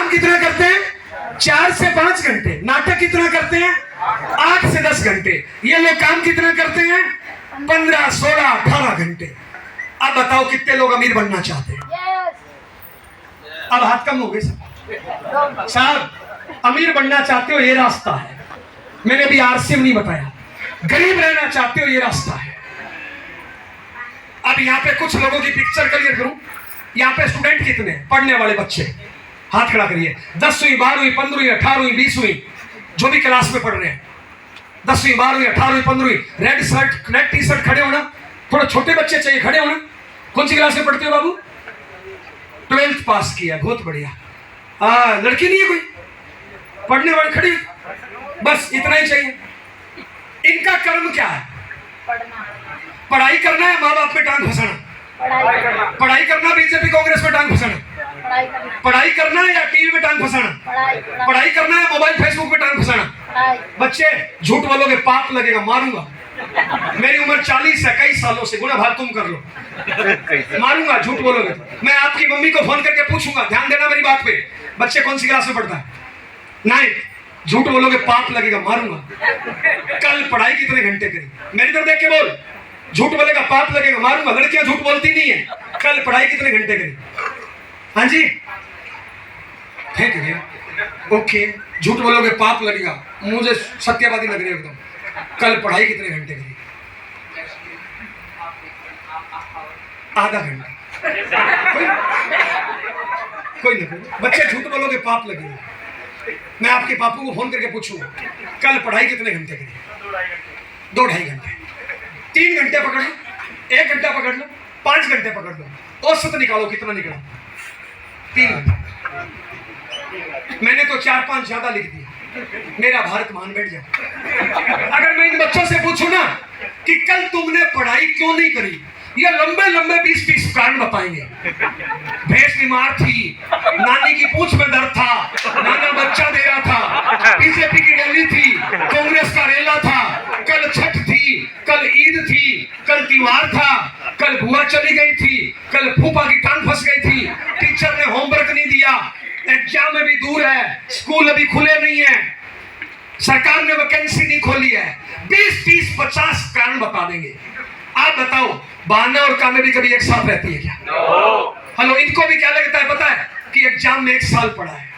काम कितना करते हैं? 4 से 5 घंटे। नाटक कितना करते हैं? 8 से 10 घंटे। ये लोग काम कितना करते हैं? 15, 16, 18 घंटे। अब बताओ कितने लोग अमीर बनना चाहते हैं? अब हाथ कम हो गए साहब। अमीर बनना चाहते हो, ये रास्ता है। मैंने भी आरसीएम नहीं बताया। गरीब रहना चाहते हो, ये रास्ता है। अब यहाँ पे कुछ लोगों की पिक्चर क्लियर करूं। यहाँ पे स्टूडेंट कितने पढ़ने वाले बच्चे? हाथ खड़ा करिए। 10वीं 12वीं 15वीं 18वीं 20वीं जो भी क्लास में पढ़ रहे हैं, 10वीं 12वीं 18वीं 15वीं, red shirt red T shirt, खड़े होना। थोड़े छोटे बच्चे चाहिए, खड़े होना। कौन सी क्लास में पढ़ते हो बाबू? 12th पास किया, बहुत बढ़िया। लड़की नहीं है कोई पढ़ने वाली? खड़ी, बस इतना ही चाहिए। इनका कर्म क्या है? पढ़ाई करना है, माँ बाप में टांग फंसाना। पढ़ाई करना, बीजेपी कांग्रेस में टांग फंसाना। पढ़ाई करना है या टीवी में टांग फंसाना। पढ़ाई करना है, मोबाइल फेसबुक में टांग फंसाना। बच्चे झूठ बोलोगे पाप लगेगा, मारूंगा। मेरी उम्र 40 है, कई सालों से। गुना भाग तुम कर लो, मारूंगा झूठ बोलोगे। मैं आपकी मम्मी को फोन करके पूछूंगा, ध्यान देना मेरी बात पे। बच्चे कौन सी क्लास में पढ़ता है? 9th। झूठ बोलोगे पाप लगेगा, मारूंगा। कल पढ़ाई कितने घंटे करी? मेरी तरफ देख के बोल। झूठ बोलेगा पाप लगेगा, मारूंगा। लड़कियां झूठ बोलती नहीं है। कल पढ़ाई कितने घंटे करी? हाँ जी, फेंक दिया। ओके, झूठ बोलोगे पाप लगेगा, मुझे सत्यवादी लग रही है एकदम। कल पढ़ाई कितने घंटे करी? आधा घंटा। कोई ना कोई। बच्चे झूठ बोलोगे पाप लगेगा। मैं आपके पापू को फोन करके पूछूंगा, कल पढ़ाई कितने घंटे करी? 2-2.5 घंटे। 3 घंटे पकड़ लो, 1 घंटा पकड़ लो, 5 घंटे पकड़ लो। औसत निकालो, कितना निकला? 3 घंटे। मैंने तो 4-5 ज्यादा लिख दिया। मेरा भारत महान बैठ जाए। अगर मैं इन बच्चों से पूछूं ना कि कल तुमने पढ़ाई क्यों नहीं करी, ये लंबे लंबे 20-30 कारण बताएंगे। भैंस बीमार थी, नानी की पूंछ में दर्द था, नाना बच्चा दे रहा था, बीजेपी की रैली थी, कांग्रेस का रेला था, कल छठ थी, कल ईद थी, कल त्योहार था, कल बुआ चली गई थी, कल फूफा की टांग फंस गई थी, टीचर ने होमवर्क नहीं दिया, एग्जाम अभी दूर है, स्कूल अभी खुले नहीं है, सरकार ने वैकेंसी नहीं खोली है। 20, 30, 50 कारण बता देंगे। आप बताओ, बहाना और कामयाबी कभी एक साथ रहती है क्या? हेलो, इनको भी क्या लगता है पता है कि एग्जाम में 1 साल पढ़ा है,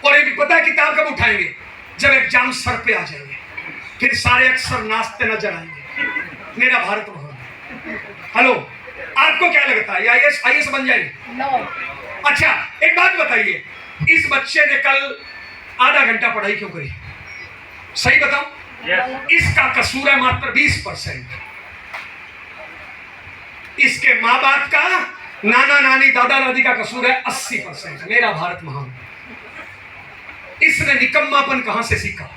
और ये भी पता है किताब कब उठाएंगे? जब एग्जाम सर पे आ जाएंगे, फिर सारे अक्षर नाचते नजर आएंगे। मेरा भारत महान। हेलो, आपको क्या लगता है आईएएस बन जाएंगे? अच्छा, एक बात बताइए, इस बच्चे ने कल आधा घंटा पढ़ाई क्यों करी? सही बताओ। इसका कसूर है मात्र 20%। इसके माँ बाप का, नाना नानी दादा दादी का कसूर है 80%। मेरा भारत महान। इसने निकम्मापन कहां से सीखा?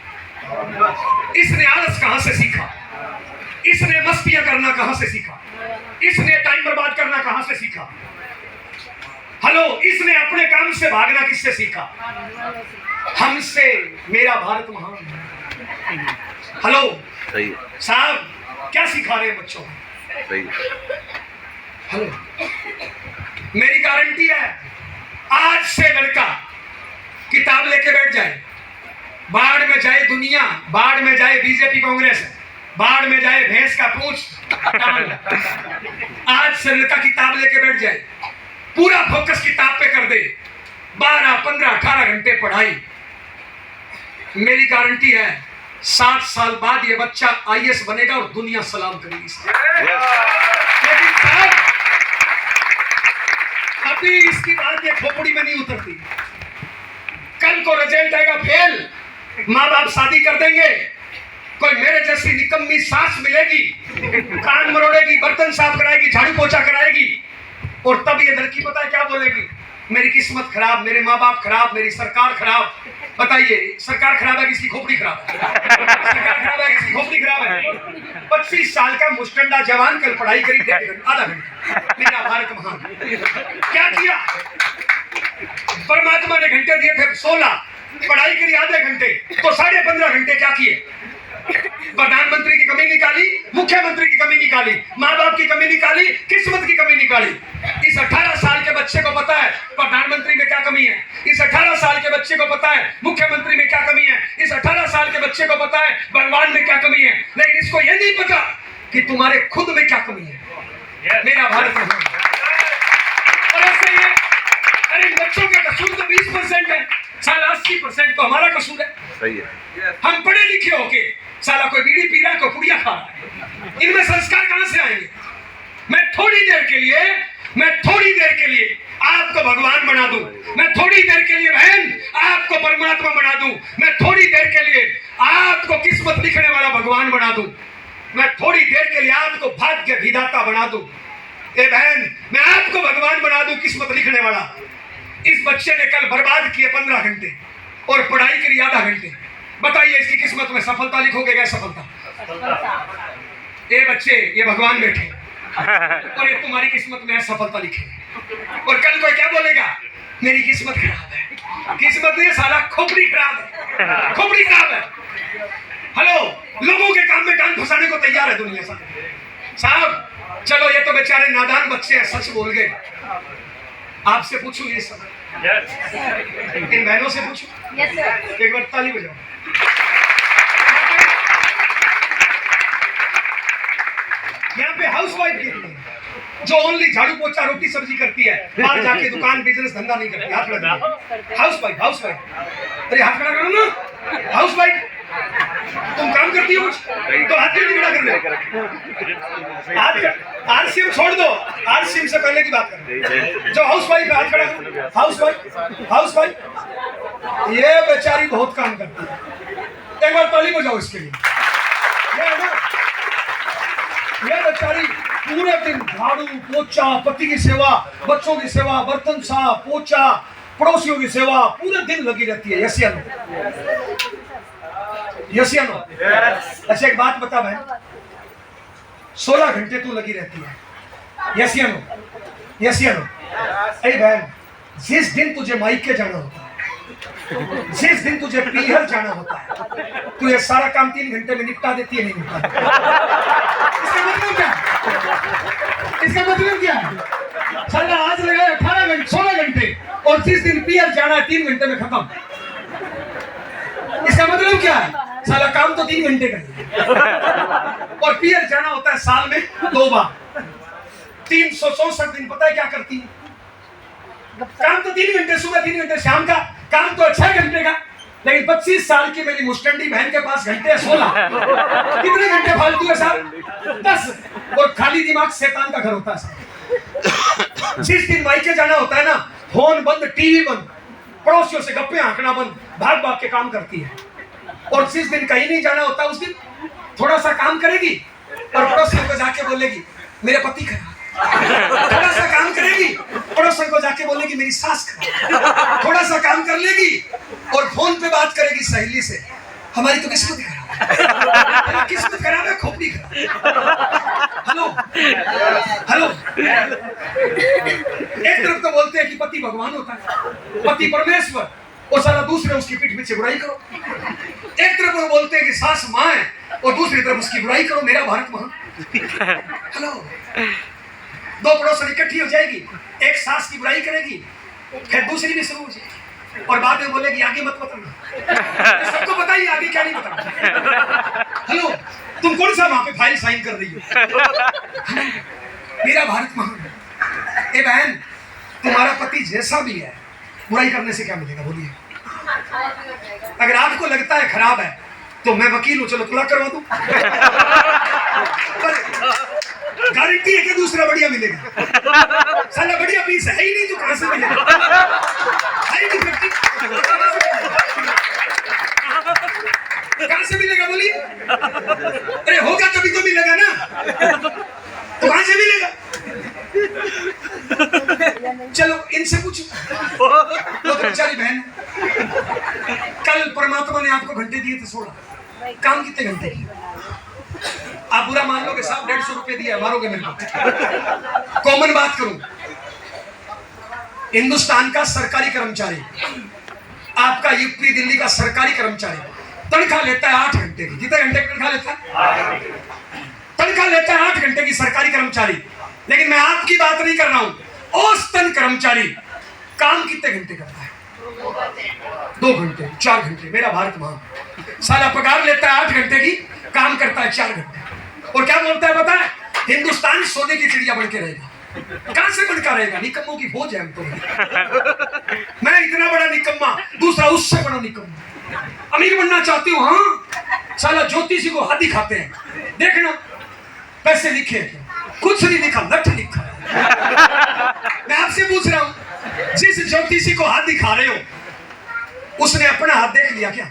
इसने आलस कहां से सीखा? इसने मस्तियां करना कहां से सीखा? इसने टाइम बर्बाद करना कहां से सीखा? हेलो, इसने अपने काम से भागना किससे सीखा? हमसे। मेरा भारत महान। हेलो साहब, क्या सिखा रहे हैं बच्चों को? हेलो, मेरी गारंटी है, आज से लड़का किताब लेके बैठ जाए, बाढ़ में जाए दुनिया, बाढ़ में जाए बीजेपी कांग्रेस, बाढ़ में जाए भैंस का पूंछ, आज से लड़का किताब लेके बैठ जाए, पूरा फोकस किताब पे कर दे, 12, 15, 18 घंटे पढ़ाई, मेरी गारंटी है 7 साल बाद ये बच्चा आईएएस बनेगा और दुनिया सलाम करेगी इसको। लेकिन साहब, अभी इसकी बात ये खोपड़ी में नहीं उतरती। कल को रिजल्ट आएगा फेल, माँ बाप शादी कर देंगे, कोई मेरे जैसी निकम्मी सास मिलेगी, कान मरोड़ेगी, बर्तन साफ कराएगी, झाड़ू पोछा कराएगी, और तब ये लड़की पता है क्या बोलेगी? मेरी किस्मत खराब, मेरे माँ बाप खराब, मेरी सरकार खराब। बताइए, सरकार खराब है किसकी खोपड़ी खराब है? सरकार खराब है किसकी खोपड़ी खराब है? 25 साल का मुस्टंडा जवान कल पढ़ाई करी 1.5 आधा घंटा। मेरा भारत महान। क्या किया? परमात्मा ने घंटे दिए थे 16, पढ़ाई करी आधे घंटे, तो 15.5 घंटे क्या किए? प्रधानमंत्री की कमी निकाली, मुख्यमंत्री की कमी निकाली, माँ बाप की कमी निकाली, किस्मत की कमी निकाली। इस 18 साल के बच्चे को पता है प्रधानमंत्री में क्या कमी है, इस 18 साल के बच्चे को पता है मुख्यमंत्री में क्या कमी है, इस 18 साल के बच्चे को पता है भगवान में क्या कमी है, लेकिन इसको यह नहीं पता कि तुम्हारे खुद में क्या कमी है। मेरा भारत महान। और ऐसे ही अरे इन बच्चों का कसूर तो 20% है, साला 80% तो हमारा कसूर है। सही है। हम पढ़े लिखे होके साला कोई बीड़ी पी रहा है, कोई पुड़िया खा रहा है, इनमें संस्कार कहां से आएंगे? मैं थोड़ी देर के लिए आपको भगवान बना दूं, मैं थोड़ी देर के लिए बहन आपको परमात्मा बना दूं, मैं थोड़ी देर के लिए आपको किस्मत लिखने वाला भगवान बना दूं, मैं थोड़ी देर के लिए आपको भाग्य विधाता बना दूं। ए बहन, मैं आपको भगवान बना दूं, किस्मत लिखने वाला। इस बच्चे ने कल बर्बाद किए 15 घंटे और पढ़ाई के लिए आधा घंटे। बताइए इसकी किस्मत में सफलता लिखोगे क्या? सफलता। ये बच्चे, ये भगवान बैठे और ये तुम्हारी किस्मत में सफलता लिखे, और कल कोई क्या बोलेगा? मेरी किस्मत खराब है। किस्मत नहीं, साला खोपड़ी खराब है, खोपड़ी खराब है। हेलो, लोगों के काम में टांग फंसाने को तैयार है दुनिया साहब। चलो, ये तो बेचारे नादान बच्चे हैं, सच बोल गए। आपसे पूछूं ये सब, इन बहनों से पूछूं? एक बार ताली बजाओ। यहाँ पे हाउस वाइफ कितनी है जो ओनली झाड़ू पोछा रोटी सब्जी करती है, बाहर जाके दुकान बिजनेस धंधा नहीं करती? हाथ लगा। हाउस वाइफ, हाउस वाइफ, अरे हाथ खड़ा करो ना। हाउस वाइफ, तुम काम करती हो तो हाथ क्यों नहीं खड़ा कर रहे? आरसीएम छोड़ दो, आरसीएम से पहले की बात करें। जो हाउस वाइफ है हाथ खड़ा करो। हाउस वाइफ, हाउस वाइफ, ये बेचारी बहुत काम करती है। एक बार ताली बजाओ इसके लिए। ये बेचारी पूरे दिन झाड़ू पोछा, पति की सेवा, बच्चों की सेवा, बर्तन साफ, पोछा, पड़ोसियों की सेवा, पूरे दिन लगी रहती है। यस या नो? यस या नो? अच्छा, एक बात बता बहन, 16 घंटे तू लगी रहती है। यस या नो? यस या नो? अरे बहन, जिस दिन तुझे मायके जाना होता है, जिस दिन तुझे पीहर जाना होता है, तू ये सारा काम 3 घंटे में निपटा देती है, नहीं निपटा? इसका मतलब क्या? इसका मतलब क्या है? साला आज लगा 18 घंटे, 16 घंटे, और जिस दिन पीहर जाना है 3 घंटे में खत्म। इसका मतलब क्या है? साला काम तो 3 घंटे का, और पीहर जाना होता है साल में 2 बार। 364 दिन पता है क्या करती है? काम तो 3 घंटे, सुबह 3 घंटे, शाम का काम तो 6 घंटे का। लेकिन 25 साल की मेरी मुस्टंडी बहन के पास घंटे 16। कितने घंटे फालतू है साहब? 10। और खाली दिमाग शैतान का घर होता है साहब। जिस दिन मायके जाना होता है ना, फोन बंद, टीवी बंद, पड़ोसियों से गप्पे हाँकना बंद, भाग भाग के काम करती है। और जिस दिन कहीं नहीं जाना होता, उस दिन थोड़ा सा काम करेगी और पड़ोसियों को जाके बोलेगी मेरे पति खराब। थोड़ा सा काम करेगी, पड़ोसन को जाके बोलेगी मेरी सास खराब। थोड़ा सा काम कर लेगी और फोन पे बात करेगी सहेली से, हमारी तो किस्मत खराब है, किस्मत खराब है, खोपड़ी खराब। हेलो हेलो, एक तरफ तो बोलते हैं कि पति भगवान होता है, पति परमेश्वर, और साला दूसरे उसकी पीठ पीछे बुराई करो। एक तरफ वो बोलते हैं कि सास माँ है, और दूसरी तरफ उसकी बुराई करो। मेरा भारत महान। हेलो, 2 पड़ोसन इकट्ठी हो जाएगी, एक सास की बुराई करेगी, फिर दूसरी भी शुरू हो जाएगी, और बाद में बोलेगी आगे मत बताना। सबको पता ही आगे क्या नहीं बताना। हेलो, तुम कौन सा वहां पे फाइल साइन कर रही हो? मेरा भारत महान। ए बहन, तुम्हारा पति जैसा भी है, बुराई करने से क्या मिलेगा? बोलिए। अगर आपको लगता है खराब है तो मैं वकील हूं, चलो तुला करवा दूं। गारंटी है कि दूसरा बढ़िया मिलेगा। साला बढ़िया पीस है ही नहीं तो कहां से मिलेगा? कहां से मिलेगा? बोलिए। अरे होगा तभी तो मिलेगा ना, तो कहां से मिलेगा? चलो इनसे पूछो। वो बेचारी बहन, कल परमात्मा ने आपको घंटे दिए थे 16, काम कितने घंटे किए? आप बुरा मान लो कि साहब 150 रुपए दिया, मारोगे मेरे को। कॉमन बात करूं, हिंदुस्तान का सरकारी कर्मचारी, आपका यूपी दिल्ली का सरकारी कर्मचारी तनख्वाह लेता है 8 घंटे की। कितने घंटे की तनख्वाह लेता है? तनख्वाह लेता है 8 घंटे की सरकारी कर्मचारी। लेकिन मैं आपकी बात नहीं कर रहा हूं, औसतन कर्मचारी काम कितने घंटे करता है? 2 घंटे 4 घंटे, मेरा भारत महान साला पगार लेता है 8 घंटे की, काम करता है 4 घंटे, और क्या बोलता है पता है, हिंदुस्तान सोने की चिड़िया बन के रहेगा। कहां से बनकर रहेगा? निकम्मों की फौज है हम तो। मैं इतना बड़ा निकम्मा, दूसरा उससे बड़ा निकम्मा। अमीर बनना चाहती हूँ? हाँ, साला ज्योतिषी को हाथ दिखाते हैं, देखना पैसे लिखे, कुछ नहीं लिखा, लठ लिखा। मैं आपसे पूछ रहा हूं, जिस ज्योतिषी को हाथ दिखा रहे हो उसने अपना हाथ देख लिया क्या?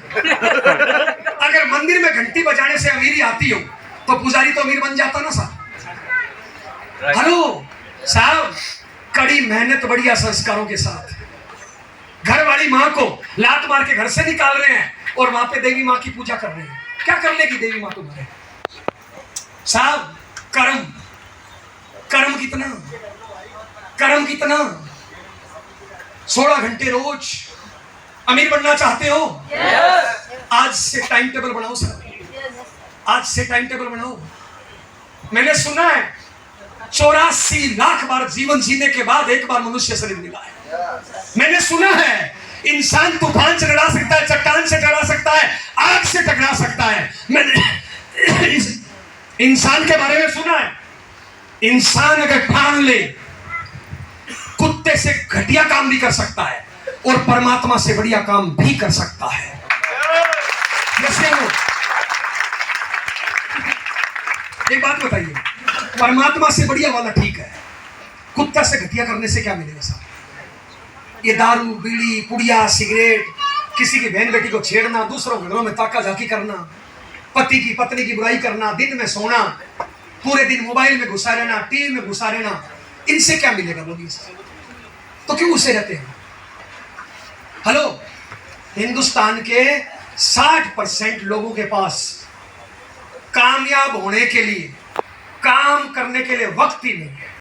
अगर मंदिर में घंटी बजाने से अमीरी आती हो तो पुजारी तो अमीर बन जाता ना साहब। हेलो साहब, कड़ी मेहनत बढ़िया संस्कारों के साथ घर वाली माँ को लात मार के घर से निकाल रहे हैं और वहां पे देवी माँ की पूजा कर रहे हैं। क्या कर लेगी देवी माँ तुम्हारे? साहब कर्म, कर्म कितना, कर्म कितना? 16 घंटे रोज। अमीर बनना चाहते हो? आज से टाइम टेबल बनाओ सर, आज से टाइम टेबल बनाओ। मैंने सुना है 84 लाख बार जीवन जीने के बाद एक बार मनुष्य शरीर मिला है। मैंने सुना है इंसान तूफान से डरा सकता है, चट्टान से डरा सकता है, आग से टकरा सकता है। मैंने इंसान के बारे में सुना है, इंसान अगर ठान ले कुत्ते से घटिया काम भी कर सकता है और परमात्मा से बढ़िया काम भी कर सकता है। एक बात बताइए, परमात्मा से बढ़िया वाला ठीक है, कुत्ता से घटिया करने से क्या मिलेगा साहब? ये दारू बीड़ी पुड़िया सिगरेट, किसी की बहन बेटी को छेड़ना, दूसरों घरों में ताका झाकी करना, पति की पत्नी की बुराई करना, दिन में सोना, पूरे दिन मोबाइल में घुसा रहना, टीवी में घुसा रहना, इनसे क्या मिलेगा? बोलिए तो क्यों उसे रहते हैं? हेलो, हिंदुस्तान के 60% लोगों के पास कामयाब होने के लिए, काम करने के लिए वक्त ही नहीं है।